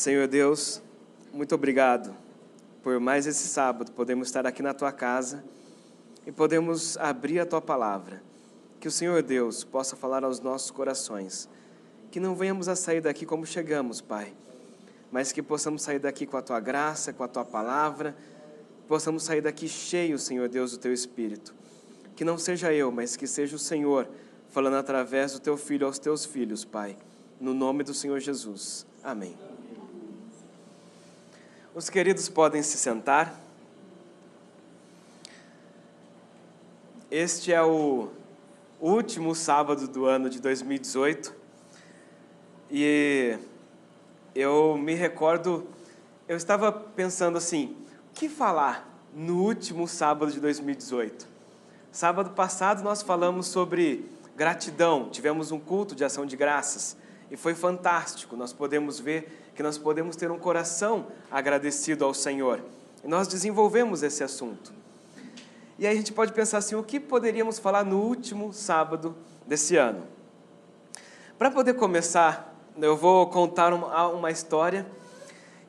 Senhor Deus, muito obrigado por mais esse sábado, podemos estar aqui na Tua casa e podemos abrir a Tua palavra. Que o Senhor Deus possa falar aos nossos corações, que não venhamos a sair daqui como chegamos, Pai, mas que possamos sair daqui com a Tua graça, com a Tua palavra, possamos sair daqui cheios, Senhor Deus, do Teu Espírito. Que não seja eu, mas que seja o Senhor falando através do Teu Filho aos Teus filhos, Pai, no nome do Senhor Jesus. Amém. Os queridos podem se sentar. Este é o último sábado do ano de 2018 e eu me recordo, eu estava pensando assim, o que falar no último sábado de 2018? Sábado passado nós falamos sobre gratidão, tivemos um culto de ação de graças e foi fantástico, nós podemos ver que nós podemos ter um coração agradecido ao Senhor. E nós desenvolvemos esse assunto. E aí a gente pode pensar assim, o que poderíamos falar no último sábado desse ano? Para poder começar, eu vou contar uma história.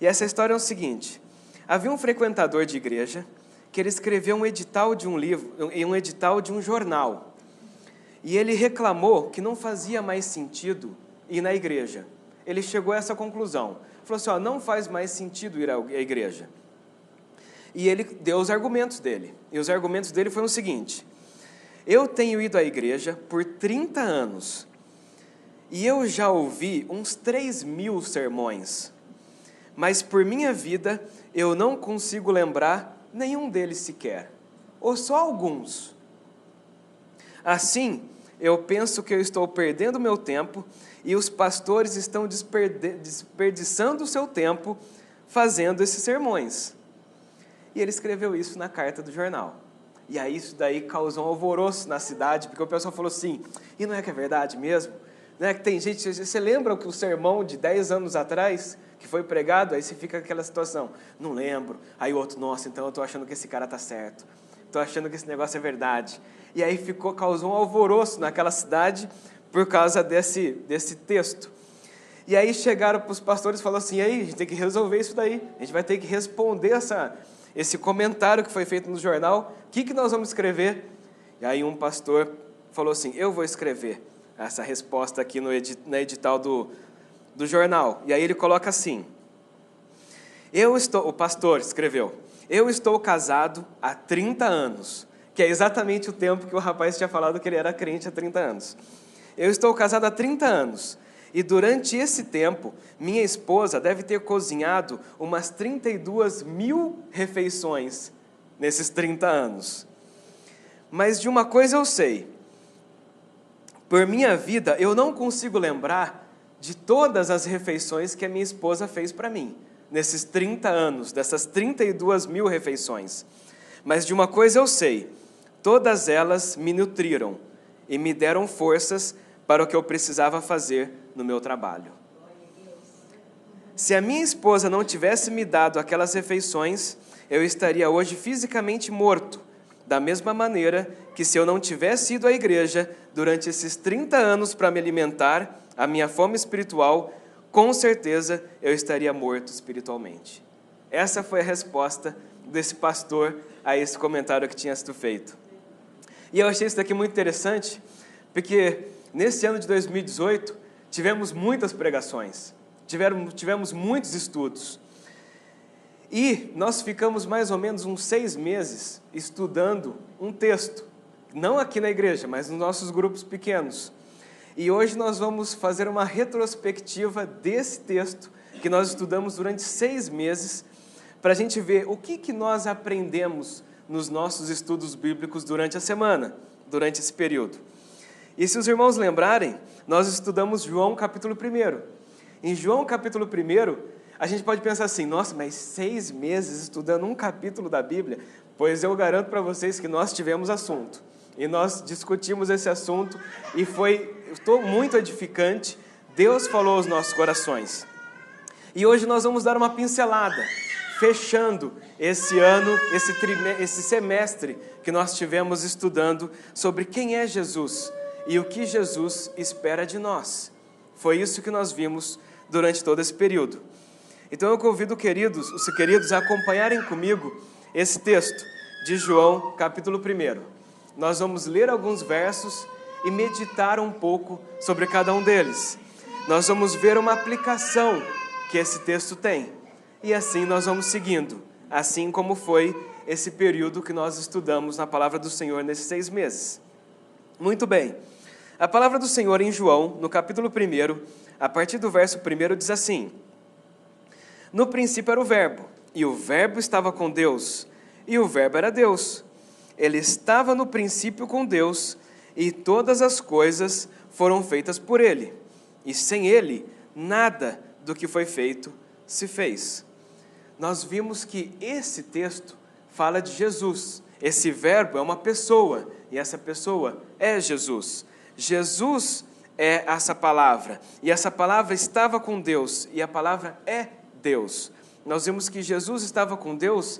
E essa história é o seguinte, havia um frequentador de igreja que ele escreveu um edital de um livro, um edital de um jornal. E ele reclamou que não fazia mais sentido ir na igreja. Ele chegou a essa conclusão. Falou assim, não faz mais sentido ir à igreja. E ele deu os argumentos dele. E os argumentos dele foram o seguinte, eu tenho ido à igreja por 30 anos e eu já ouvi uns 3.000 sermões, mas por minha vida eu não consigo lembrar nenhum deles sequer, ou só alguns. Assim, eu penso que eu estou perdendo meu tempo e os pastores estão desperdiçando o seu tempo fazendo esses sermões. E ele escreveu isso na carta do jornal. E aí isso daí causou um alvoroço na cidade, porque o pessoal falou assim, e não é que é verdade mesmo? Não é que tem gente, você lembra que o sermão de 10 anos atrás, que foi pregado, aí você fica aquela situação, não lembro. Aí o outro, nossa, então eu estou achando que esse cara está certo. Estou achando que esse negócio é verdade. E aí causou um alvoroço naquela cidade, por causa desse texto. E aí chegaram para os pastores e falaram assim, aí, a gente tem que resolver isso daí, a gente vai ter que responder esse comentário que foi feito no jornal, o que nós vamos escrever? E aí um pastor falou assim, eu vou escrever essa resposta aqui no edital do jornal. E aí ele coloca assim, o pastor escreveu, eu estou casado há 30 anos, que é exatamente o tempo que o rapaz tinha falado que ele era crente há 30 anos. Eu estou casado há 30 anos e durante esse tempo, minha esposa deve ter cozinhado umas 32.000 refeições nesses 30 anos. Mas de uma coisa eu sei, por minha vida eu não consigo lembrar de todas as refeições que a minha esposa fez para mim, nesses 30 anos, dessas 32.000 refeições. Mas de uma coisa eu sei, todas elas me nutriram e me deram forças para o que eu precisava fazer no meu trabalho. Se a minha esposa não tivesse me dado aquelas refeições, eu estaria hoje fisicamente morto, da mesma maneira que se eu não tivesse ido à igreja durante esses 30 anos para me alimentar, a minha fome espiritual, com certeza eu estaria morto espiritualmente. Essa foi a resposta desse pastor a esse comentário que tinha sido feito. E eu achei isso daqui muito interessante, porque nesse ano de 2018, tivemos muitas pregações, tivemos muitos estudos. E nós ficamos mais ou menos uns 6 meses estudando um texto, não aqui na igreja, mas nos nossos grupos pequenos. E hoje nós vamos fazer uma retrospectiva desse texto que nós estudamos durante 6 meses, para a gente ver o que nós aprendemos nos nossos estudos bíblicos durante a semana, durante esse período. E se os irmãos lembrarem, nós estudamos João capítulo 1. Em João capítulo 1, a gente pode pensar assim, nossa, mas 6 meses estudando um capítulo da Bíblia? Pois eu garanto para vocês que nós tivemos assunto. E nós discutimos esse assunto e foi muito edificante. Deus falou aos nossos corações. E hoje nós vamos dar uma pincelada, fechando esse ano, esse semestre que nós tivemos estudando sobre quem é Jesus e o que Jesus espera de nós. Foi isso que nós vimos durante todo esse período. Então eu convido os queridos a acompanharem comigo esse texto de João, capítulo 1. Nós vamos ler alguns versos e meditar um pouco sobre cada um deles. Nós vamos ver uma aplicação que esse texto tem. E assim nós vamos seguindo, assim como foi esse período que nós estudamos na Palavra do Senhor nesses 6 meses. Muito bem. A Palavra do Senhor em João, no capítulo 1, a partir do verso 1, diz assim: No princípio era o Verbo, e o Verbo estava com Deus, e o Verbo era Deus. Ele estava no princípio com Deus, e todas as coisas foram feitas por Ele. E sem Ele, nada do que foi feito se fez. Nós vimos que esse texto fala de Jesus. Esse Verbo é uma pessoa, e essa pessoa é Jesus. Jesus é essa palavra, e essa palavra estava com Deus, e a palavra é Deus. Nós vimos que Jesus estava com Deus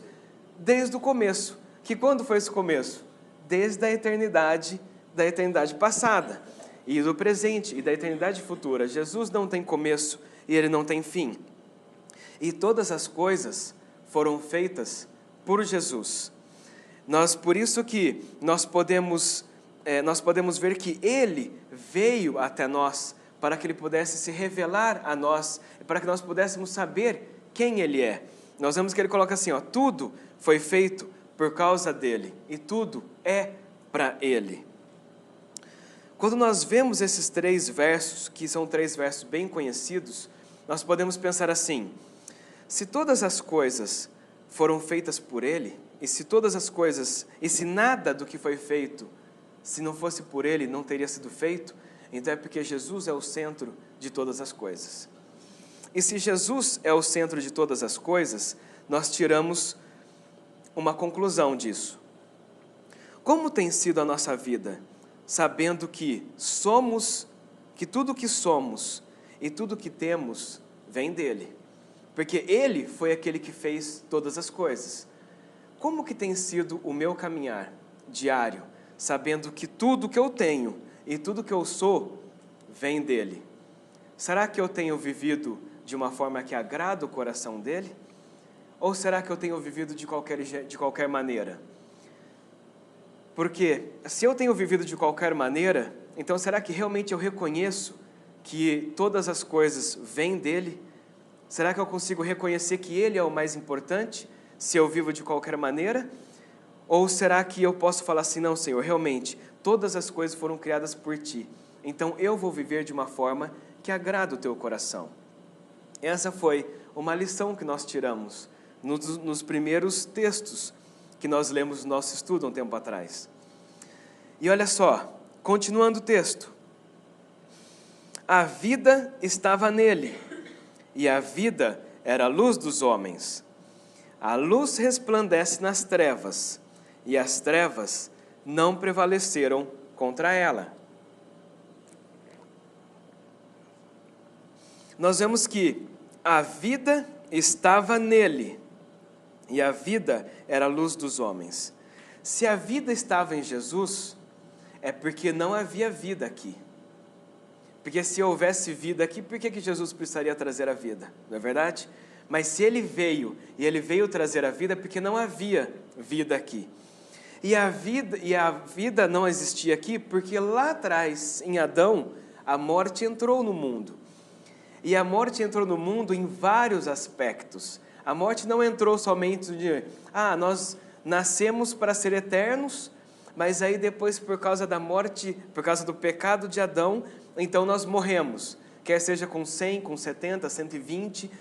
desde o começo. Que quando foi esse começo? Desde a eternidade, da eternidade passada, e do presente, e da eternidade futura. Jesus não tem começo, e Ele não tem fim. E todas as coisas foram feitas por Jesus. Por isso que nós podemos ver que Ele veio até nós, para que Ele pudesse se revelar a nós, para que nós pudéssemos saber quem Ele é. Nós vemos que Ele coloca assim, tudo foi feito por causa dEle, e tudo é para Ele. Quando nós vemos esses 3 versos, que são 3 versos bem conhecidos, nós podemos pensar assim: se todas as coisas foram feitas por Ele, e se nada do que foi feito, se não fosse por Ele, não teria sido feito, então é porque Jesus é o centro de todas as coisas. E se Jesus é o centro de todas as coisas, nós tiramos uma conclusão disso. Como tem sido a nossa vida, sabendo que tudo que somos e tudo que temos vem dEle? Porque Ele foi aquele que fez todas as coisas. Como que tem sido o meu caminhar diário, sabendo que tudo que eu tenho e tudo que eu sou vem dEle? Será que eu tenho vivido de uma forma que agrada o coração dEle? Ou será que eu tenho vivido de qualquer maneira? Porque se eu tenho vivido de qualquer maneira, então será que realmente eu reconheço que todas as coisas vêm dEle? Será que eu consigo reconhecer que Ele é o mais importante, se eu vivo de qualquer maneira? Ou será que eu posso falar assim, não, Senhor, realmente, todas as coisas foram criadas por Ti, então eu vou viver de uma forma que agrada o Teu coração? Essa foi uma lição que nós tiramos nos primeiros textos que nós lemos no nosso estudo um tempo atrás. E olha só, continuando o texto: a vida estava nele, e a vida era a luz dos homens. A luz resplandece nas trevas, e as trevas não prevaleceram contra ela. Nós vemos que a vida estava nele, e a vida era a luz dos homens. Se a vida estava em Jesus, é porque não havia vida aqui. Porque se houvesse vida aqui, por que Jesus precisaria trazer a vida? Não é verdade? Mas se Ele veio, e Ele veio trazer a vida, é porque não havia vida aqui. E a vida não existia aqui, porque lá atrás, em Adão, a morte entrou no mundo. E a morte entrou no mundo em vários aspectos. A morte não entrou somente de, nós nascemos para ser eternos, mas aí depois, por causa da morte, por causa do pecado de Adão, então nós morremos. Quer seja com 100, com 70, 120,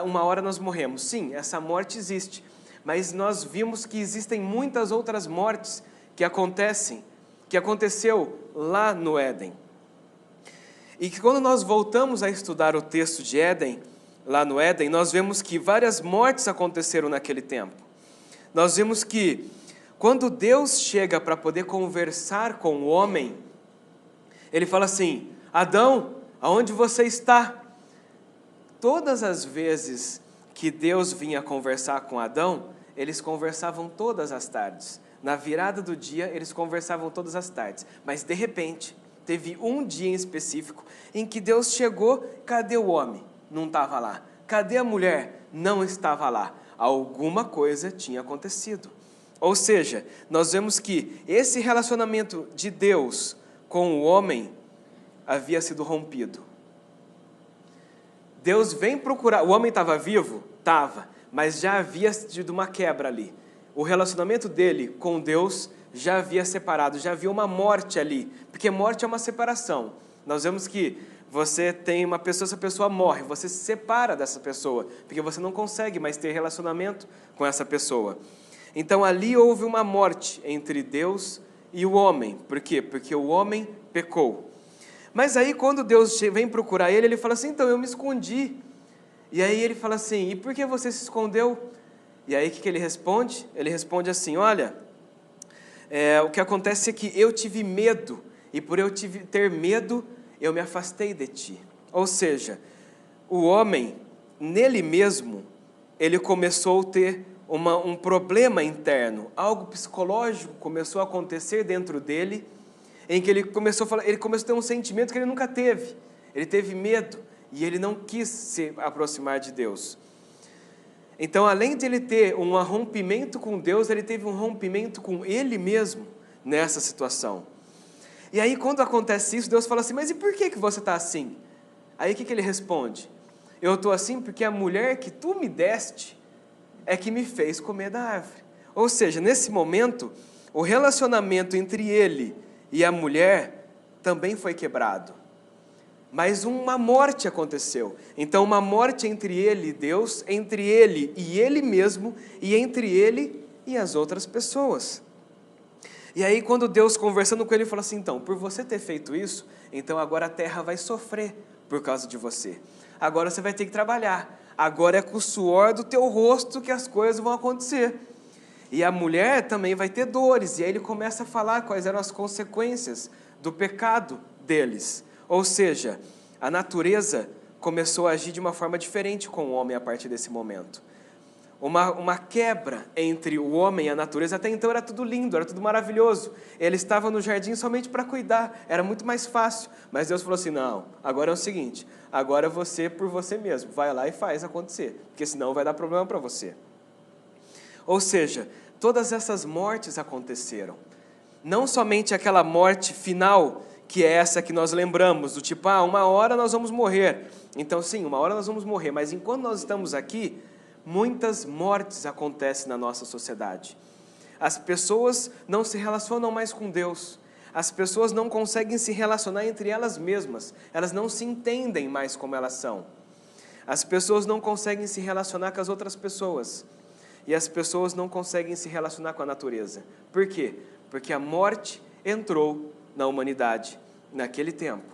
uma hora nós morremos. Sim, essa morte existe, mas nós vimos que existem muitas outras mortes que aconteceu lá no Éden. E que quando nós voltamos a estudar o texto de Éden, lá no Éden, nós vemos que várias mortes aconteceram naquele tempo. Nós vemos que quando Deus chega para poder conversar com o homem, Ele fala assim: Adão, aonde você está? Todas as vezes que Deus vinha conversar com Adão, eles conversavam todas as tardes. Na virada do dia, eles conversavam todas as tardes. Mas, de repente, teve um dia em específico em que Deus chegou, cadê o homem? Não estava lá. Cadê a mulher? Não estava lá. Alguma coisa tinha acontecido. Ou seja, nós vemos que esse relacionamento de Deus com o homem havia sido rompido. Deus vem procurar. O homem estava vivo? Estava, mas já havia tido uma quebra ali. O relacionamento dele com Deus já havia separado, já havia uma morte ali, porque morte é uma separação. Nós vemos que você tem uma pessoa, essa pessoa morre, você se separa dessa pessoa, porque você não consegue mais ter relacionamento com essa pessoa. Então ali houve uma morte entre Deus e o homem. Por quê? Porque o homem pecou. Mas aí quando Deus vem procurar ele, ele fala assim, então eu me escondi. E aí ele fala assim, e por que você se escondeu? E aí o que ele responde? Ele responde assim, olha, o que acontece é que eu tive medo, e por eu ter medo, eu me afastei de ti. Ou seja, o homem, nele mesmo, ele começou a ter um problema interno, algo psicológico começou a acontecer dentro dele, em que ele começou a ter um sentimento que ele nunca teve. Ele teve medo e ele não quis se aproximar de Deus. Então, além de ele ter um rompimento com Deus, ele teve um rompimento com ele mesmo nessa situação. E aí, quando acontece isso, Deus fala assim, mas e por que você está assim? Aí, o que ele responde? Eu estou assim porque a mulher que tu me deste é que me fez comer da árvore. Ou seja, nesse momento, o relacionamento entre ele e a mulher também foi quebrado. Mas uma morte aconteceu. Então, uma morte entre ele e Deus, entre ele e ele mesmo, e entre ele e as outras pessoas. E aí, quando Deus, conversando com ele, falou assim, então, por você ter feito isso, então agora a terra vai sofrer por causa de você. Agora você vai ter que trabalhar. Agora é com o suor do teu rosto que as coisas vão acontecer. E a mulher também vai ter dores. E aí ele começa a falar quais eram as consequências do pecado deles. Ou seja, a natureza começou a agir de uma forma diferente com o homem a partir desse momento. Uma quebra entre o homem e a natureza. Até então era tudo lindo, era tudo maravilhoso. Ele estava no jardim somente para cuidar, era muito mais fácil. Mas Deus falou assim, não, agora é o seguinte, agora você por você mesmo, vai lá e faz acontecer, porque senão vai dar problema para você. Ou seja, todas essas mortes aconteceram. Não somente aquela morte final, que é essa que nós lembramos, do tipo, uma hora nós vamos morrer. Então sim, uma hora nós vamos morrer, mas enquanto nós estamos aqui, muitas mortes acontecem na nossa sociedade. As pessoas não se relacionam mais com Deus. As pessoas não conseguem se relacionar entre elas mesmas. Elas não se entendem mais como elas são. As pessoas não conseguem se relacionar com as outras pessoas. E as pessoas não conseguem se relacionar com a natureza. Por quê? Porque a morte entrou na humanidade naquele tempo.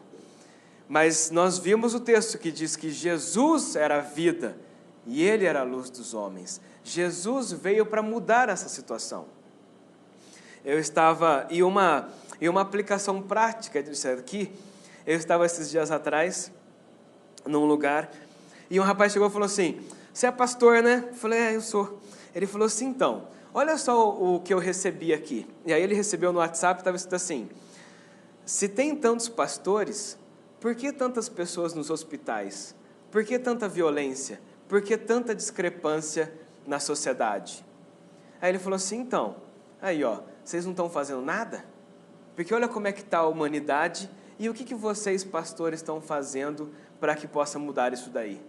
Mas nós vimos o texto que diz que Jesus era a vida e Ele era a luz dos homens. Jesus veio para mudar essa situação. Eu estava, e uma aplicação prática disso aqui, eu estava esses dias atrás, num lugar, e um rapaz chegou e falou assim, você é pastor, né? Eu falei, eu sou. Ele falou assim, então, olha só o que eu recebi aqui. E aí ele recebeu no WhatsApp, estava escrito assim, se tem tantos pastores, por que tantas pessoas nos hospitais? Por que tanta violência? Por que tanta discrepância na sociedade? Aí ele falou assim, então, vocês não estão fazendo nada? Porque olha como é que está a humanidade e o que vocês, pastores, estão fazendo para que possa mudar isso daí?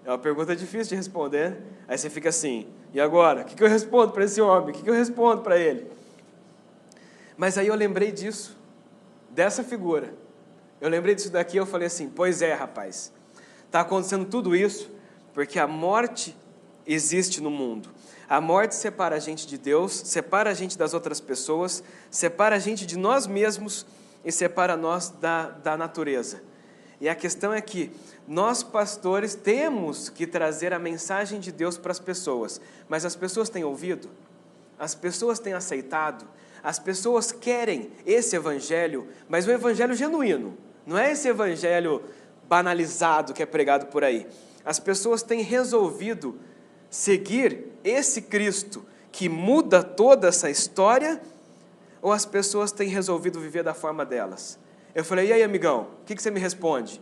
É uma pergunta difícil de responder. Aí você fica assim, e agora? O que eu respondo para esse homem? O que eu respondo para ele? Mas aí eu lembrei disso, dessa figura. Eu lembrei disso daqui e eu falei assim, pois é, rapaz, está acontecendo tudo isso porque a morte existe no mundo. A morte separa a gente de Deus, separa a gente das outras pessoas, separa a gente de nós mesmos e separa nós da natureza. E a questão é que nós, pastores, temos que trazer a mensagem de Deus para as pessoas, mas as pessoas têm ouvido? As pessoas têm aceitado? As pessoas querem esse evangelho, mas o evangelho genuíno, não é esse evangelho banalizado que é pregado por aí. As pessoas têm resolvido seguir esse Cristo que muda toda essa história, ou as pessoas têm resolvido viver da forma delas? Eu falei, e aí, amigão, o que você me responde?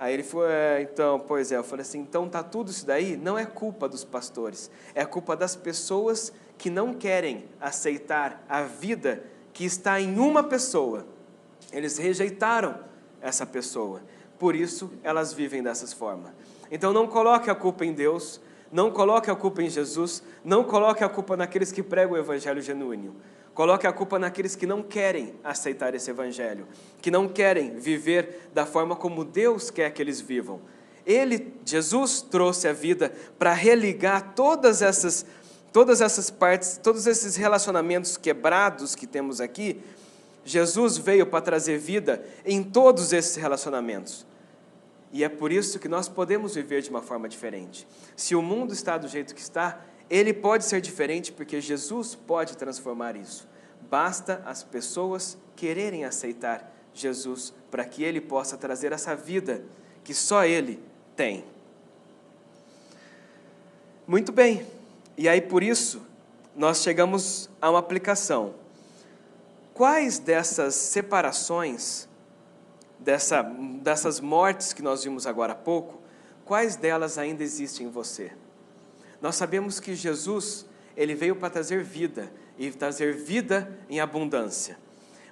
Aí ele falou, então, pois é. Eu falei assim, então tá tudo isso daí? Não é culpa dos pastores, é culpa das pessoas que não querem aceitar a vida que está em uma pessoa. Eles rejeitaram essa pessoa, por isso elas vivem dessas formas. Então não coloque a culpa em Deus, não coloque a culpa em Jesus, não coloque a culpa naqueles que pregam o evangelho genuíno. Coloque a culpa naqueles que não querem aceitar esse evangelho, que não querem viver da forma como Deus quer que eles vivam. Jesus trouxe a vida para religar todas essas partes, todos esses relacionamentos quebrados que temos aqui. Jesus veio para trazer vida em todos esses relacionamentos. E é por isso que nós podemos viver de uma forma diferente. Se o mundo está do jeito que está, ele pode ser diferente porque Jesus pode transformar isso. Basta as pessoas quererem aceitar Jesus para que ele possa trazer essa vida que só ele tem. Muito bem. E aí por isso nós chegamos a uma aplicação. Quais dessas separações, dessas mortes que nós vimos agora há pouco, quais delas ainda existem em você? Nós sabemos que Jesus, ele veio para trazer vida, e trazer vida em abundância.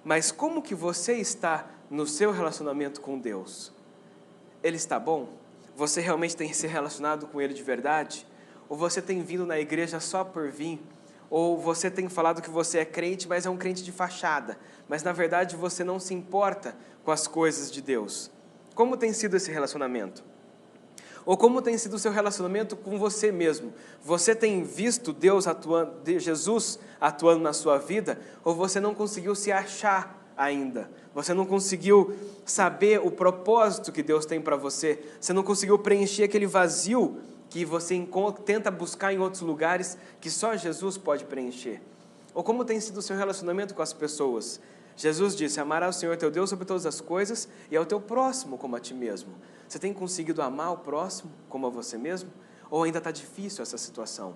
Mas como que você está no seu relacionamento com Deus? Ele está bom? Você realmente tem se relacionado com Ele de verdade? Ou você tem vindo na igreja só por vir? Ou você tem falado que você é crente, mas é um crente de fachada, mas na verdade você não se importa com as coisas de Deus? Como tem sido esse relacionamento? Ou como tem sido o seu relacionamento com você mesmo? Você tem visto Deus atuando, Jesus atuando na sua vida? Ou você não conseguiu se achar ainda? Você não conseguiu saber o propósito que Deus tem para você? Você não conseguiu preencher aquele vazio que você tenta buscar em outros lugares, que só Jesus pode preencher? Ou como tem sido o seu relacionamento com as pessoas? Jesus disse, amarás o Senhor teu Deus sobre todas as coisas e ao teu próximo como a ti mesmo. Você tem conseguido amar o próximo como a você mesmo? Ou ainda está difícil essa situação?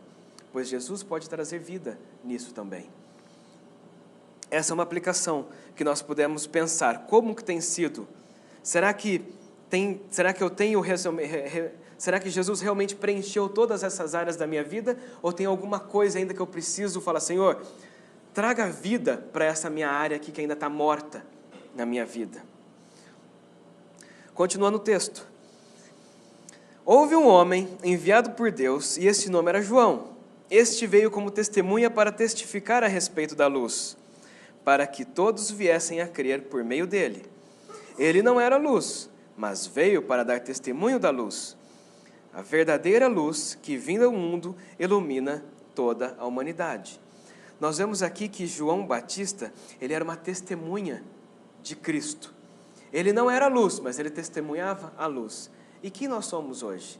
Pois Jesus pode trazer vida nisso também. Essa é uma aplicação que nós podemos pensar. Como que tem sido? Será que Jesus realmente preencheu todas essas áreas da minha vida? Ou tem alguma coisa ainda que eu preciso falar, Senhor, traga vida para essa minha área aqui que ainda está morta na minha vida? Continuando o texto. Houve um homem enviado por Deus, e esse nome era João. Este veio como testemunha para testificar a respeito da luz, para que todos viessem a crer por meio dele. Ele não era luz, mas veio para dar testemunho da luz. A verdadeira luz que vindo ao mundo ilumina toda a humanidade. Nós vemos aqui que João Batista, ele era uma testemunha de Cristo. Ele não era luz, mas ele testemunhava a luz. E quem nós somos hoje?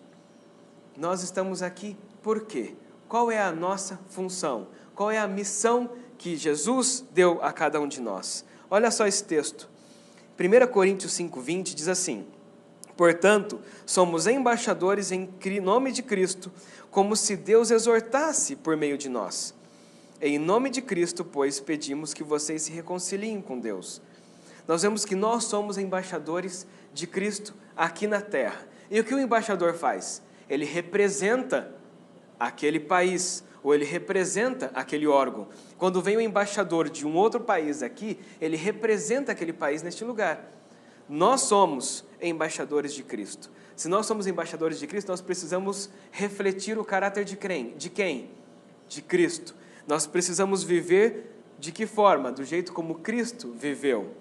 Nós estamos aqui por quê? Qual é a nossa função? Qual é a missão que Jesus deu a cada um de nós? Olha só esse texto. 1 Coríntios 5:20 diz assim, portanto, somos embaixadores em nome de Cristo, como se Deus exortasse por meio de nós. Em nome de Cristo, pois, pedimos que vocês se reconciliem com Deus. Nós vemos que nós somos embaixadores de Cristo aqui na terra. E o que o embaixador faz? Ele representa aquele país, ou ele representa aquele órgão. Quando vem o embaixador de um outro país aqui, ele representa aquele país neste lugar. Nós somos embaixadores de Cristo. Se nós somos embaixadores de Cristo, nós precisamos refletir o caráter de quem? De Cristo. Nós precisamos viver de que forma? Do jeito como Cristo viveu.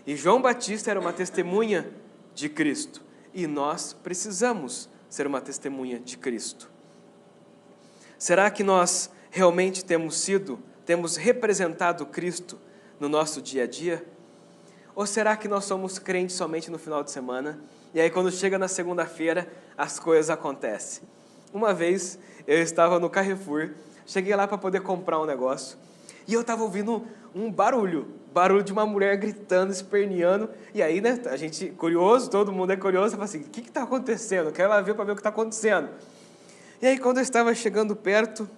E João Batista era uma testemunha de Cristo. E nós precisamos ser uma testemunha de Cristo. Será que nós realmente temos representado Cristo no nosso dia a dia? Ou será que nós somos crentes somente no final de semana? E aí quando chega na segunda-feira, as coisas acontecem. Uma vez, eu estava no Carrefour, cheguei lá para poder comprar um negócio, e eu estava ouvindo um barulho de uma mulher gritando, esperneando, e aí, né, a gente, curioso, todo mundo é curioso, fala assim, o que está acontecendo? Eu quero lá ver para ver o que está acontecendo. E aí, quando eu estava chegando perto,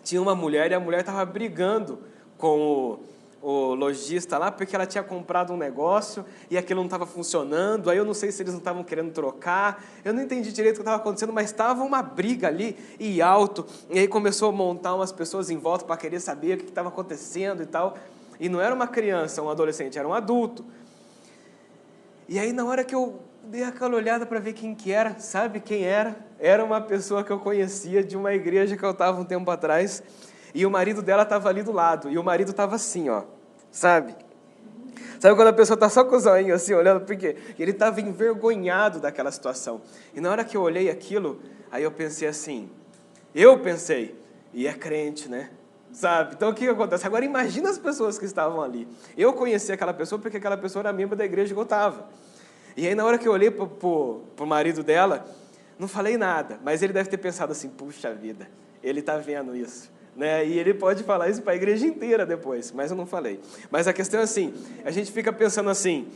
tinha uma mulher, e a mulher estava brigando com o lojista lá, porque ela tinha comprado um negócio e aquilo não estava funcionando, aí eu não sei se eles não estavam querendo trocar, eu não entendi direito o que estava acontecendo, mas estava uma briga ali, e alto, e aí começou a montar umas pessoas em volta para querer saber o que estava acontecendo e tal, e não era uma criança, um adolescente, era um adulto. E aí na hora que eu dei aquela olhada para ver quem que era, sabe quem era? Era uma pessoa que eu conhecia de uma igreja que eu estava um tempo atrás, e o marido dela estava ali do lado, e o marido estava assim, ó, sabe? Sabe quando a pessoa está só com os olhinhos assim, olhando, porque ele estava envergonhado daquela situação. E na hora que eu olhei aquilo, aí eu pensei assim, e é crente, né? Sabe? Então o que acontece? Agora imagina as pessoas que estavam ali. Eu conheci aquela pessoa porque aquela pessoa era membro da igreja que eu estava. E aí na hora que eu olhei para o marido dela, não falei nada, mas ele deve ter pensado assim, puxa vida, ele está vendo isso. Né? E ele pode falar isso para a igreja inteira depois, mas eu não falei. Mas a questão é assim, a gente fica pensando assim,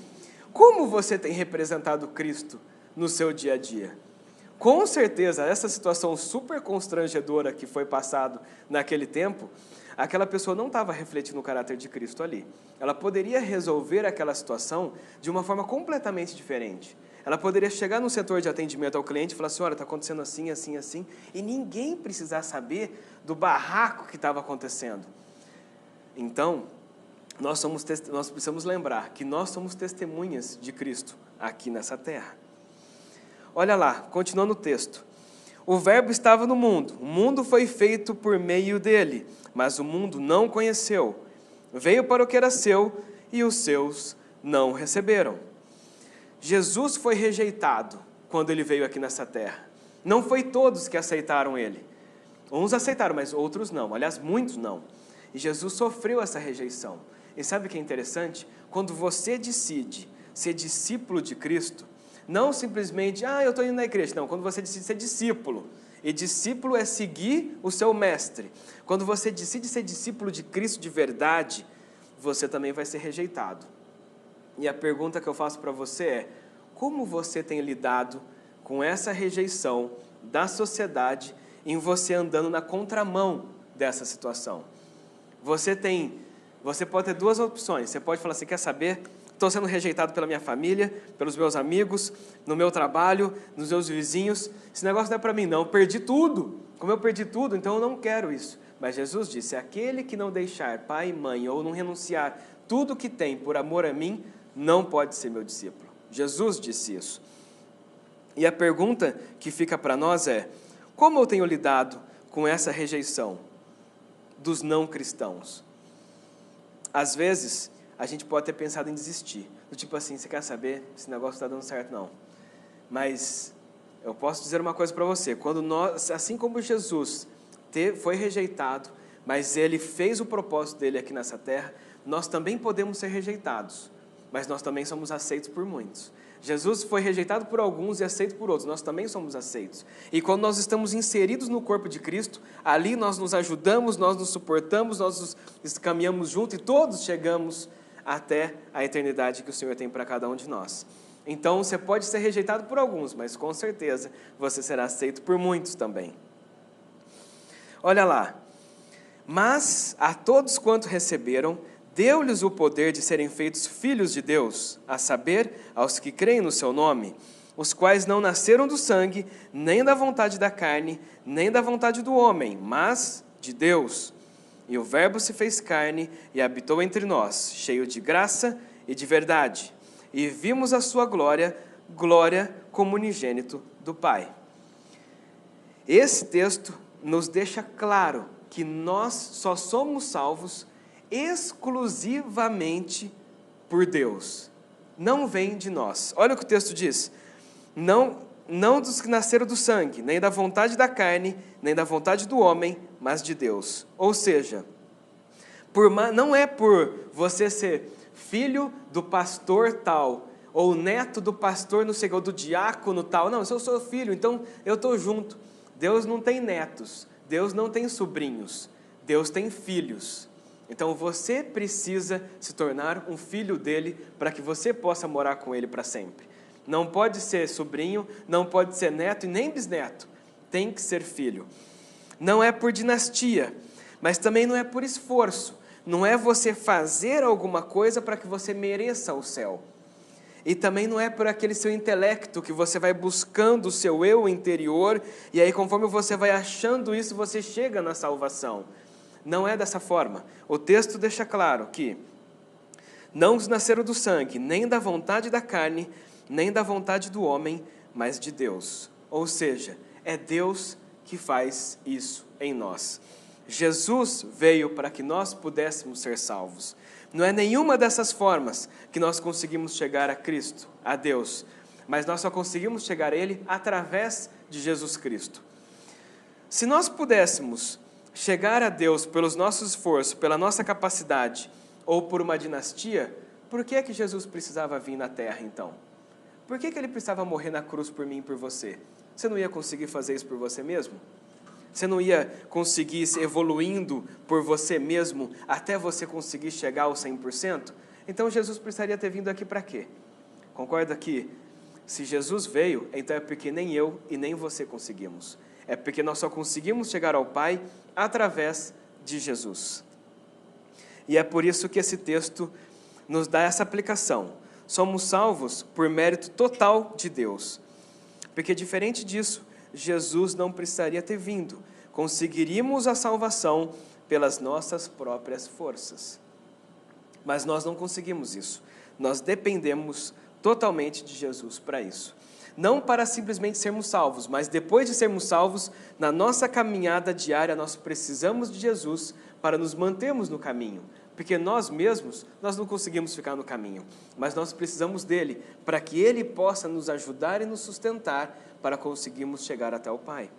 como você tem representado Cristo no seu dia a dia? Com certeza, essa situação super constrangedora que foi passado naquele tempo, aquela pessoa não estava refletindo o caráter de Cristo ali. Ela poderia resolver aquela situação de uma forma completamente diferente. Ela poderia chegar no setor de atendimento ao cliente e falar assim, olha, está acontecendo assim, assim, assim, e ninguém precisar saber do barraco que estava acontecendo. Então, nós precisamos lembrar que nós somos testemunhas de Cristo aqui nessa terra. Olha lá, continuando o texto. O verbo estava no mundo, o mundo foi feito por meio dele, mas o mundo não conheceu. Veio para o que era seu e os seus não receberam. Jesus foi rejeitado quando ele veio aqui nessa terra. Não foi todos que aceitaram ele. Uns aceitaram, mas outros não. Aliás, muitos não. E Jesus sofreu essa rejeição. E sabe o que é interessante? Quando você decide ser discípulo de Cristo, não simplesmente, eu estou indo na igreja. Não, quando você decide ser discípulo. E discípulo é seguir o seu mestre. Quando você decide ser discípulo de Cristo de verdade, você também vai ser rejeitado. E a pergunta que eu faço para você é, como você tem lidado com essa rejeição da sociedade em você andando na contramão dessa situação? Você pode ter duas opções. Você pode falar assim, quer saber? Estou sendo rejeitado pela minha família, pelos meus amigos, no meu trabalho, nos meus vizinhos. Esse negócio não é para mim não, eu perdi tudo. Como eu perdi tudo, então eu não quero isso. Mas Jesus disse, aquele que não deixar pai e mãe ou não renunciar tudo que tem por amor a mim, não pode ser meu discípulo. Jesus disse isso. E a pergunta que fica para nós é, como eu tenho lidado com essa rejeição dos não cristãos? Às vezes, a gente pode ter pensado em desistir. Do tipo assim, você quer saber? Esse negócio não está dando certo, não. Mas eu posso dizer uma coisa para você. Quando nós, assim como Jesus foi rejeitado, mas ele fez o propósito dele aqui nessa terra, nós também podemos ser rejeitados. Mas nós também somos aceitos por muitos. Jesus foi rejeitado por alguns e aceito por outros. Nós também somos aceitos. E quando nós estamos inseridos no corpo de Cristo, ali nós nos ajudamos, nós nos suportamos, nós nos caminhamos juntos e todos chegamos até a eternidade que o Senhor tem para cada um de nós. Então, você pode ser rejeitado por alguns, mas com certeza você será aceito por muitos também. Olha lá. Mas a todos quanto receberam, deu-lhes o poder de serem feitos filhos de Deus, a saber, aos que creem no seu nome, os quais não nasceram do sangue, nem da vontade da carne, nem da vontade do homem, mas de Deus. E o Verbo se fez carne e habitou entre nós, cheio de graça e de verdade. E vimos a sua glória, glória como unigênito do Pai. Esse texto nos deixa claro que nós só somos salvos exclusivamente por Deus. Não vem de nós. Olha o que o texto diz. Não dos que nasceram do sangue, nem da vontade da carne, nem da vontade do homem, mas de Deus. Ou seja, não é por você ser filho do pastor tal, ou neto do pastor, não sei, ou do diácono tal. Não, se eu sou filho, então eu estou junto. Deus não tem netos, Deus não tem sobrinhos, Deus tem filhos. Então você precisa se tornar um filho dele para que você possa morar com ele para sempre. Não pode ser sobrinho, não pode ser neto e nem bisneto. Tem que ser filho. Não é por dinastia, mas também não é por esforço. Não é você fazer alguma coisa para que você mereça o céu. E também não é por aquele seu intelecto que você vai buscando o seu eu interior, e aí conforme você vai achando isso, você chega na salvação. Não é dessa forma. O texto deixa claro que não os nasceram do sangue, nem da vontade da carne, nem da vontade do homem, mas de Deus. Ou seja, é Deus que faz isso em nós. Jesus veio para que nós pudéssemos ser salvos. Não é nenhuma dessas formas que nós conseguimos chegar a Cristo, a Deus, mas nós só conseguimos chegar a Ele através de Jesus Cristo. Se nós pudéssemos chegar a Deus pelos nossos esforços, pela nossa capacidade, ou por uma dinastia, por que é que Jesus precisava vir na terra então? Por que Ele precisava morrer na cruz por mim e por você? Você não ia conseguir fazer isso por você mesmo? Você não ia conseguir se evoluindo por você mesmo até você conseguir chegar ao 100%? Então Jesus precisaria ter vindo aqui para quê? Concorda que se Jesus veio, então é porque nem eu e nem você conseguimos. É porque nós só conseguimos chegar ao Pai através de Jesus. E é por isso que esse texto nos dá essa aplicação. Somos salvos por mérito total de Deus. Porque diferente disso, Jesus não precisaria ter vindo. Conseguiríamos a salvação pelas nossas próprias forças. Mas nós não conseguimos isso. Nós dependemos totalmente de Jesus para isso. Não para simplesmente sermos salvos, mas depois de sermos salvos, na nossa caminhada diária, nós precisamos de Jesus para nos mantermos no caminho. Porque nós mesmos, nós não conseguimos ficar no caminho, mas nós precisamos dele para que ele possa nos ajudar e nos sustentar para conseguirmos chegar até o Pai.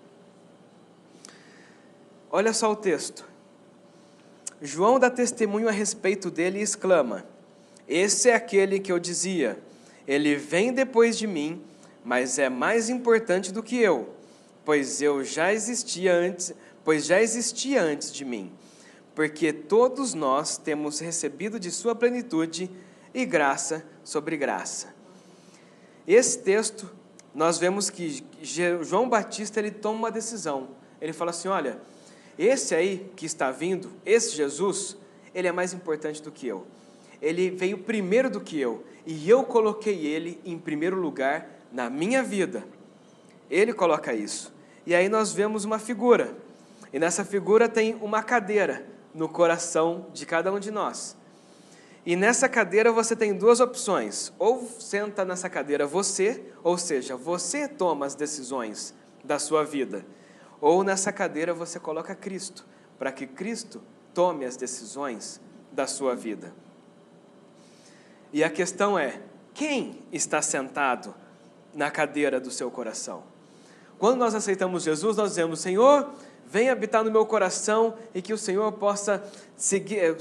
Olha só o texto. João dá testemunho a respeito dele e exclama: esse é aquele que eu dizia, ele vem depois de mim, mas é mais importante do que eu, pois já existia antes de mim. Porque todos nós temos recebido de sua plenitude e graça sobre graça. Esse texto, nós vemos que João Batista, ele toma uma decisão. Ele fala assim, olha, esse aí que está vindo, esse Jesus, ele é mais importante do que eu. Ele veio primeiro do que eu, e eu coloquei ele em primeiro lugar na minha vida. Ele coloca isso. E aí nós vemos uma figura, e nessa figura tem uma cadeira no coração de cada um de nós. E nessa cadeira você tem duas opções, ou senta nessa cadeira você, ou seja, você toma as decisões da sua vida, ou nessa cadeira você coloca Cristo, para que Cristo tome as decisões da sua vida. E a questão é, quem está sentado na cadeira do seu coração? Quando nós aceitamos Jesus, nós dizemos, Senhor, vem habitar no meu coração e que o Senhor possa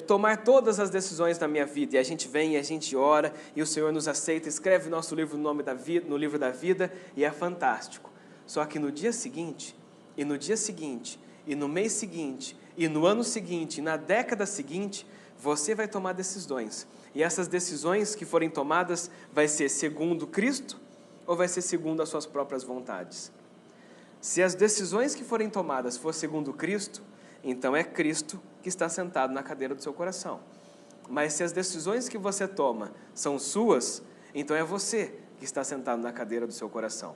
tomar todas as decisões da minha vida. E a gente vem, e a gente ora, e o Senhor nos aceita, escreve nosso livro no livro da vida, e é fantástico. Só que no dia seguinte, e no dia seguinte, e no mês seguinte, e no ano seguinte, e na década seguinte, você vai tomar decisões. E essas decisões que forem tomadas, vai ser segundo Cristo, ou vai ser segundo as suas próprias vontades? Se as decisões que forem tomadas for segundo Cristo, então é Cristo que está sentado na cadeira do seu coração. Mas se as decisões que você toma são suas, então é você que está sentado na cadeira do seu coração.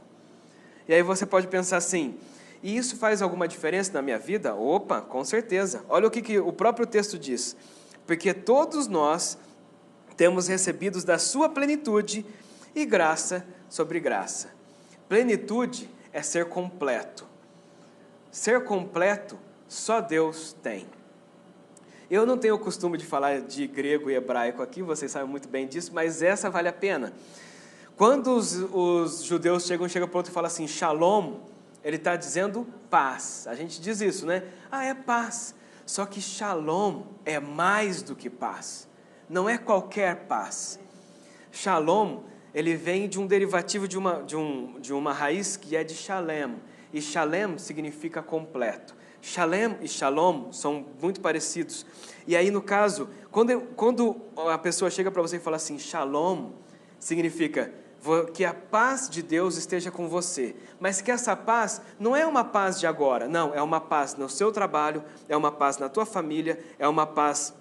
E aí você pode pensar assim, e isso faz alguma diferença na minha vida? Opa, com certeza. Olha o que o próprio texto diz. Porque todos nós temos recebido da sua plenitude e graça sobre graça. Plenitude é ser completo. Ser completo, só Deus tem. Eu não tenho o costume de falar de grego e hebraico aqui, vocês sabem muito bem disso, mas essa vale a pena. Quando os judeus chegam para o outro e falam assim, shalom, ele está dizendo paz. A gente diz isso, né? Ah, é paz. Só que shalom é mais do que paz. Não é qualquer paz. Shalom, ele vem de um derivativo de uma raiz que é de shalem. E shalem significa completo. Shalem e shalom são muito parecidos. E aí, no caso, quando a pessoa chega para você e fala assim, shalom, significa que a paz de Deus esteja com você. Mas que essa paz não é uma paz de agora. Não, é uma paz no seu trabalho, é uma paz na tua família, é uma paz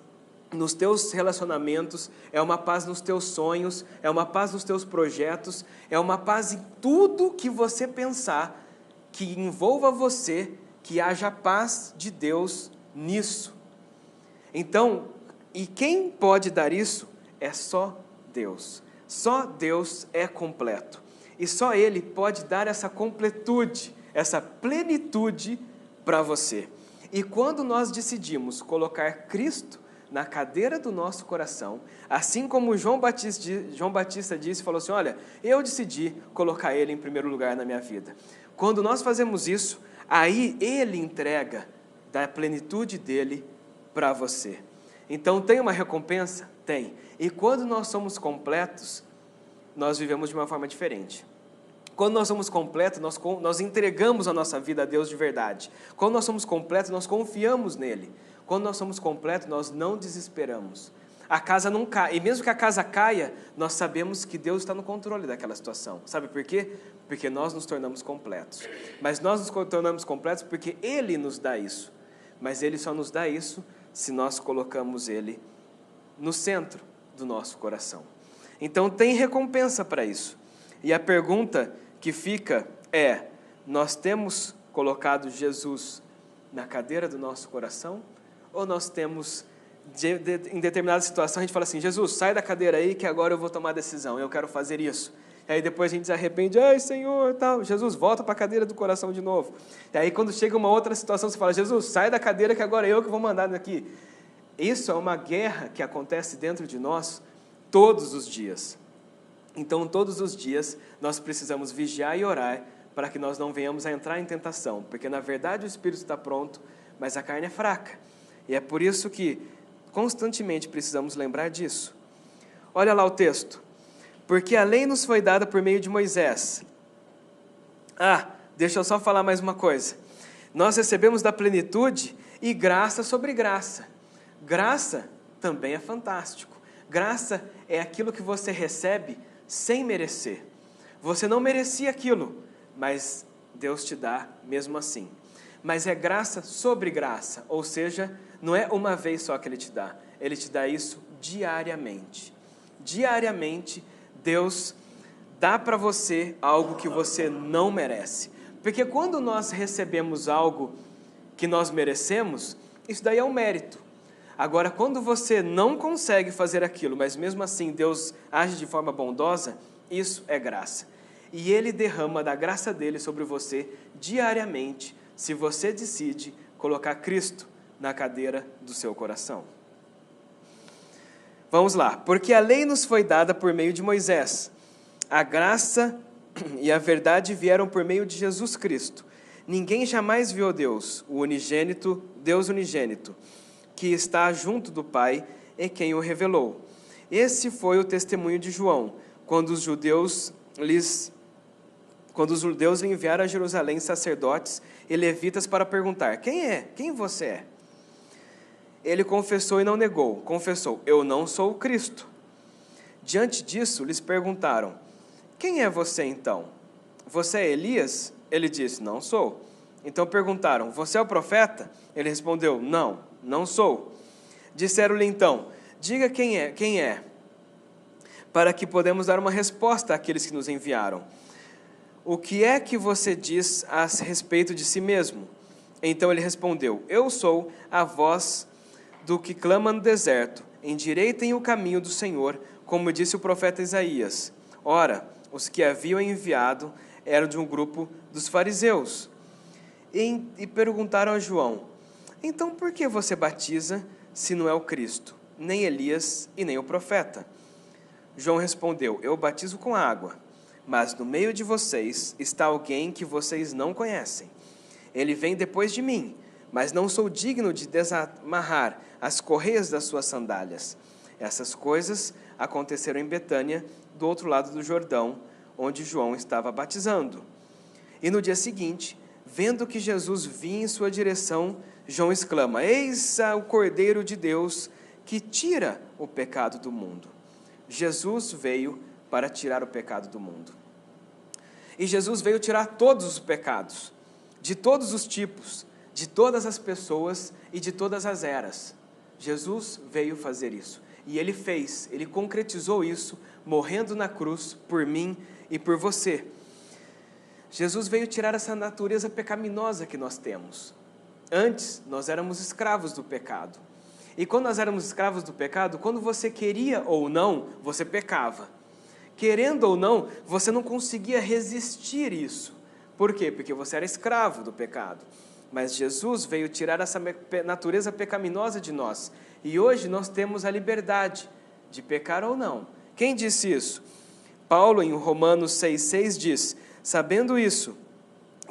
nos teus relacionamentos, é uma paz nos teus sonhos, é uma paz nos teus projetos, é uma paz em tudo que você pensar, que envolva você, que haja paz de Deus nisso. Então, e quem pode dar isso é só Deus. Só Deus é completo. E só Ele pode dar essa completude, essa plenitude para você. E quando nós decidimos colocar Cristo na cadeira do nosso coração, assim como João Batista disse, falou assim, olha, eu decidi colocar Ele em primeiro lugar na minha vida. Quando nós fazemos isso, aí Ele entrega da plenitude dEle para você. Então, tem uma recompensa? Tem. E quando nós somos completos, nós vivemos de uma forma diferente. Quando nós somos completos, nós entregamos a nossa vida a Deus de verdade. Quando nós somos completos, nós confiamos nele. Quando nós somos completos, nós não desesperamos. A casa não cai. E mesmo que a casa caia, nós sabemos que Deus está no controle daquela situação. Sabe por quê? Porque nós nos tornamos completos. Mas nós nos tornamos completos porque Ele nos dá isso. Mas Ele só nos dá isso se nós colocamos Ele no centro do nosso coração. Então tem recompensa para isso. E a pergunta que fica é, nós temos colocado Jesus na cadeira do nosso coração? Ou nós temos, em determinada situação, a gente fala assim, Jesus, sai da cadeira aí que agora eu vou tomar a decisão, eu quero fazer isso. E aí depois a gente se arrepende, ai Senhor, tal. Jesus, volta para a cadeira do coração de novo. E aí quando chega uma outra situação, você fala, Jesus, sai da cadeira que agora eu que vou mandar daqui. Isso é uma guerra que acontece dentro de nós todos os dias. Então, todos os dias, nós precisamos vigiar e orar para que nós não venhamos a entrar em tentação, porque, na verdade, o Espírito está pronto, mas a carne é fraca. E é por isso que, constantemente, precisamos lembrar disso. Olha lá o texto. Porque a lei nos foi dada por meio de Moisés. Deixa eu só falar mais uma coisa. Nós recebemos da plenitude e graça sobre graça. Graça também é fantástico. Graça é aquilo que você recebe sem merecer. Você não merecia aquilo, mas Deus te dá mesmo assim. Mas é graça sobre graça, ou seja, não é uma vez só que Ele te dá isso diariamente. Diariamente, Deus dá para você algo que você não merece. Porque quando nós recebemos algo que nós merecemos, isso daí é um mérito. Agora, quando você não consegue fazer aquilo, mas mesmo assim Deus age de forma bondosa, isso é graça. E Ele derrama da graça dEle sobre você diariamente, se você decide colocar Cristo na cadeira do seu coração. Vamos lá. Porque a lei nos foi dada por meio de Moisés. A graça e a verdade vieram por meio de Jesus Cristo. Ninguém jamais viu Deus, o unigênito, Deus unigênito, que está junto do Pai, e quem o revelou. Esse foi o testemunho de João, quando os judeus lhe enviaram a Jerusalém sacerdotes e levitas para perguntar, quem você é? Ele confessou e não negou, confessou, eu não sou o Cristo. Diante disso, lhes perguntaram, quem é você então? Você é Elias? Ele disse, não sou. Então perguntaram, você é o profeta? Ele respondeu, não sou. Disseram-lhe então, diga quem é, para que podemos dar uma resposta àqueles que nos enviaram. O que é que você diz a respeito de si mesmo? Então ele respondeu, eu sou a voz do que clama no deserto, endireitem o caminho do Senhor, como disse o profeta Isaías. Ora, os que haviam enviado eram de um grupo dos fariseus. E perguntaram a João, então por que você batiza se não é o Cristo, nem Elias e nem o profeta? João respondeu, eu batizo com água, mas no meio de vocês está alguém que vocês não conhecem. Ele vem depois de mim, mas não sou digno de desamarrar as correias das suas sandálias. Essas coisas aconteceram em Betânia, do outro lado do Jordão, onde João estava batizando. E no dia seguinte, vendo que Jesus vinha em sua direção, João exclama, eis o Cordeiro de Deus que tira o pecado do mundo. Jesus veio para tirar o pecado do mundo. E Jesus veio tirar todos os pecados, de todos os tipos, de todas as pessoas e de todas as eras. Jesus veio fazer isso. E Ele fez, Ele concretizou isso, morrendo na cruz por mim e por você. Jesus veio tirar essa natureza pecaminosa que nós temos. Antes, nós éramos escravos do pecado. E quando nós éramos escravos do pecado, quando você queria ou não, você pecava. Querendo ou não, você não conseguia resistir isso. Por quê? Porque você era escravo do pecado. Mas Jesus veio tirar essa natureza pecaminosa de nós. E hoje nós temos a liberdade de pecar ou não. Quem disse isso? Paulo, em Romanos 6,6 diz: sabendo isso,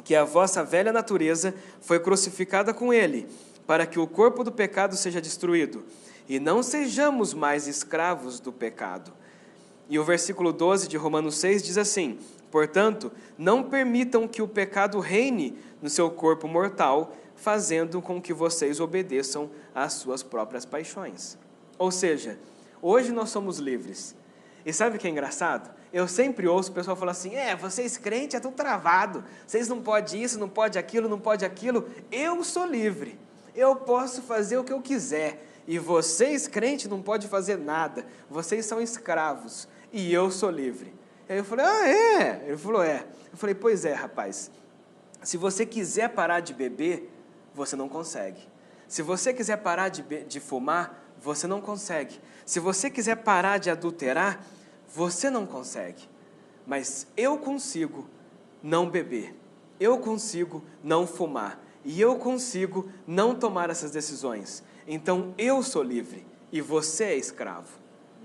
que a vossa velha natureza foi crucificada com ele, para que o corpo do pecado seja destruído, e não sejamos mais escravos do pecado. E o versículo 12 de Romanos 6 diz assim: portanto, não permitam que o pecado reine no seu corpo mortal, fazendo com que vocês obedeçam às suas próprias paixões. Ou seja, hoje nós somos livres. E sabe o que é engraçado? Eu sempre ouço o pessoal falar assim: vocês crentes é tudo travado, vocês não podem isso, não pode aquilo, não pode aquilo. Eu sou livre, eu posso fazer o que eu quiser, e vocês crentes não podem fazer nada, vocês são escravos, e eu sou livre. Aí eu falei: Ele falou: Eu falei: pois é, rapaz, se você quiser parar de beber, você não consegue. Se você quiser parar de fumar, você não consegue. Se você quiser parar de adulterar, você não consegue. Mas eu consigo não beber, eu consigo não fumar, e eu consigo não tomar essas decisões. Então eu sou livre e você é escravo.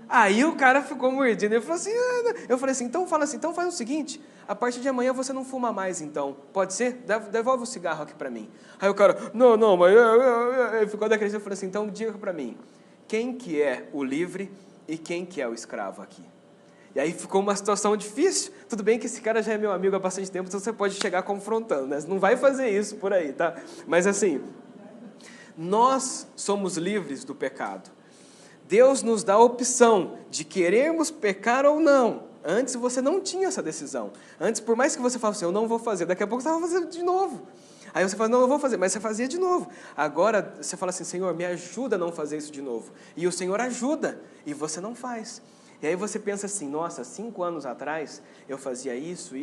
Aí o cara ficou mordido, ele falou assim, eu falei assim, então fala assim, então faz o seguinte, a partir de amanhã você não fuma mais então, pode ser? Devolve o cigarro aqui para mim. Aí o cara, não, mas ele ficou daquele jeito, eu falei assim, então diga para mim, quem que é o livre e quem que é o escravo aqui? E aí ficou uma situação difícil. Tudo bem que esse cara já é meu amigo há bastante tempo, então você pode chegar confrontando, né? Você não vai fazer isso por aí, tá? Mas assim, nós somos livres do pecado. Deus nos dá a opção de querermos pecar ou não. Antes você não tinha essa decisão. Antes, por mais que você falasse assim, eu não vou fazer, daqui a pouco você estava fazendo de novo. Aí você fala, não, eu vou fazer, mas você fazia de novo. Agora você fala assim, Senhor, me ajuda a não fazer isso de novo. E o Senhor ajuda, e você não faz. E aí você pensa assim, nossa, 5 anos atrás eu fazia isso,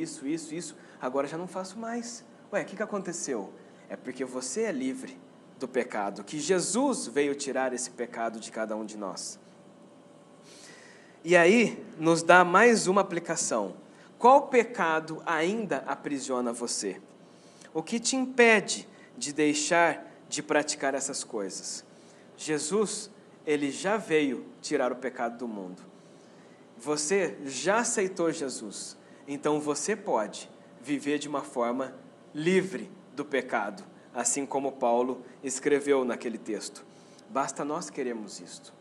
agora já não faço mais. Ué, o que aconteceu? É porque você é livre do pecado, que Jesus veio tirar esse pecado de cada um de nós. E aí nos dá mais uma aplicação. Qual pecado ainda aprisiona você? O que te impede de deixar de praticar essas coisas? Jesus, ele já veio tirar o pecado do mundo. Você já aceitou Jesus, então você pode viver de uma forma livre do pecado, assim como Paulo escreveu naquele texto. Basta nós queremos isto.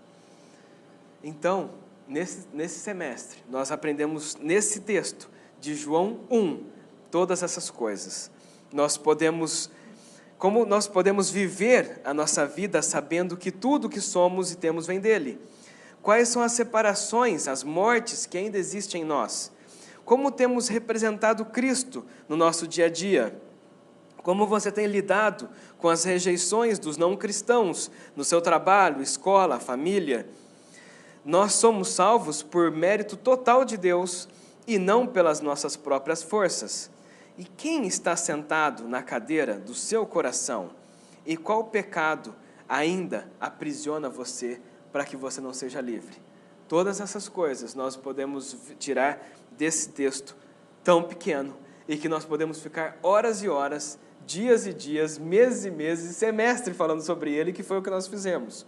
Então, nesse semestre, nós aprendemos nesse texto de João 1, todas essas coisas. Como nós podemos viver a nossa vida sabendo que tudo que somos e temos vem dele. Quais são as separações, as mortes que ainda existem em nós? Como temos representado Cristo no nosso dia a dia? Como você tem lidado com as rejeições dos não cristãos no seu trabalho, escola, família? Nós somos salvos por mérito total de Deus e não pelas nossas próprias forças. E quem está sentado na cadeira do seu coração? E qual pecado ainda aprisiona você para que você não seja livre? Todas essas coisas nós podemos tirar desse texto tão pequeno e que nós podemos ficar horas e horas, dias e dias, meses e meses, semestre falando sobre ele, que foi o que nós fizemos.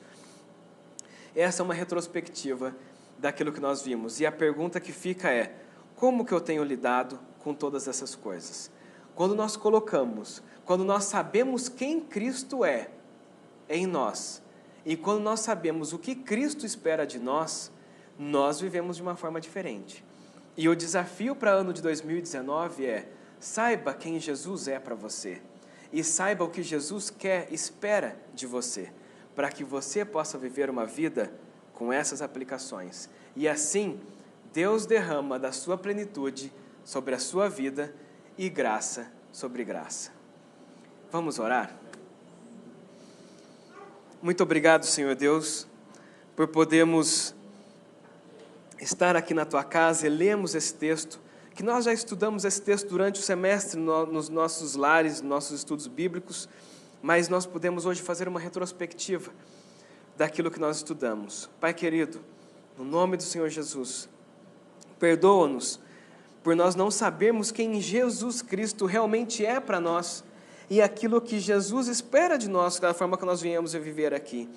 Essa é uma retrospectiva daquilo que nós vimos. E a pergunta que fica é, como que eu tenho lidado com todas essas coisas? Quando nós sabemos quem Cristo é em nós, e quando nós sabemos o que Cristo espera de nós, nós vivemos de uma forma diferente. E o desafio para o ano de 2019 é, saiba quem Jesus é para você, e saiba o que Jesus espera de você, para que você possa viver uma vida com essas aplicações. E assim, Deus derrama da sua plenitude sobre a sua vida e graça sobre graça. Vamos orar? Muito obrigado, Senhor Deus, por podermos estar aqui na Tua casa e lermos esse texto, que nós já estudamos esse texto durante o semestre nos nossos lares, nos nossos estudos bíblicos, mas nós podemos hoje fazer uma retrospectiva daquilo que nós estudamos. Pai querido, no nome do Senhor Jesus, perdoa-nos por nós não sabermos quem Jesus Cristo realmente é para nós e aquilo que Jesus espera de nós, da forma que nós viemos a viver aqui.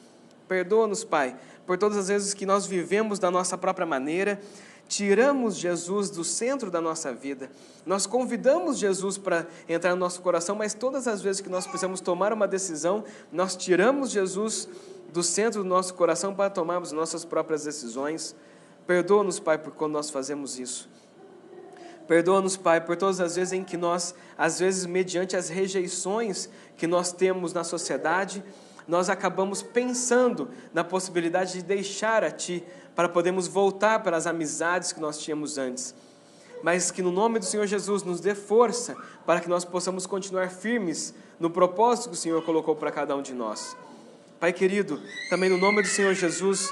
Perdoa-nos, Pai, por todas as vezes que nós vivemos da nossa própria maneira, tiramos Jesus do centro da nossa vida. Nós convidamos Jesus para entrar no nosso coração, mas todas as vezes que nós precisamos tomar uma decisão, nós tiramos Jesus do centro do nosso coração para tomarmos nossas próprias decisões. Perdoa-nos, Pai, por quando nós fazemos isso. Perdoa-nos, Pai, por todas as vezes em que nós, às vezes, mediante as rejeições que nós temos na sociedade, nós acabamos pensando na possibilidade de deixar a Ti, para podermos voltar para as amizades que nós tínhamos antes. Mas que no nome do Senhor Jesus nos dê força para que nós possamos continuar firmes no propósito que o Senhor colocou para cada um de nós. Pai querido, também no nome do Senhor Jesus,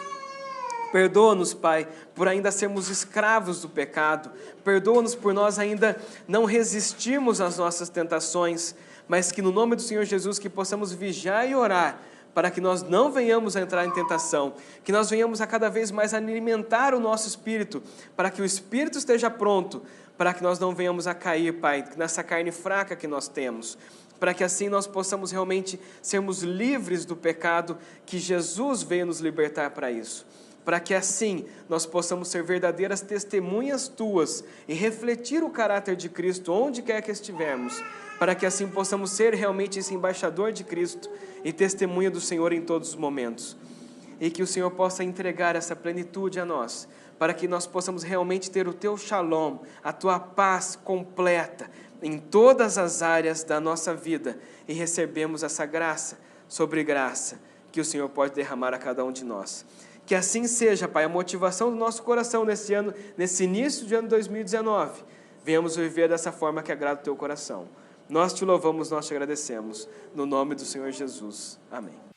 perdoa-nos, Pai, por ainda sermos escravos do pecado. Perdoa-nos por nós ainda não resistirmos às nossas tentações, mas que no nome do Senhor Jesus que possamos vigiar e orar para que nós não venhamos a entrar em tentação, que nós venhamos a cada vez mais alimentar o nosso espírito, para que o espírito esteja pronto, para que nós não venhamos a cair, Pai, nessa carne fraca que nós temos, para que assim nós possamos realmente sermos livres do pecado, que Jesus veio nos libertar para isso. Para que assim nós possamos ser verdadeiras testemunhas Tuas e refletir o caráter de Cristo onde quer que estivermos, para que assim possamos ser realmente esse embaixador de Cristo e testemunha do Senhor em todos os momentos. E que o Senhor possa entregar essa plenitude a nós, para que nós possamos realmente ter o Teu shalom, a Tua paz completa em todas as áreas da nossa vida e recebemos essa graça sobre graça que o Senhor pode derramar a cada um de nós. Que assim seja, Pai, a motivação do nosso coração nesse ano, nesse início de ano 2019. Venhamos viver dessa forma que agrada o Teu coração. Nós Te louvamos, nós Te agradecemos. No nome do Senhor Jesus. Amém.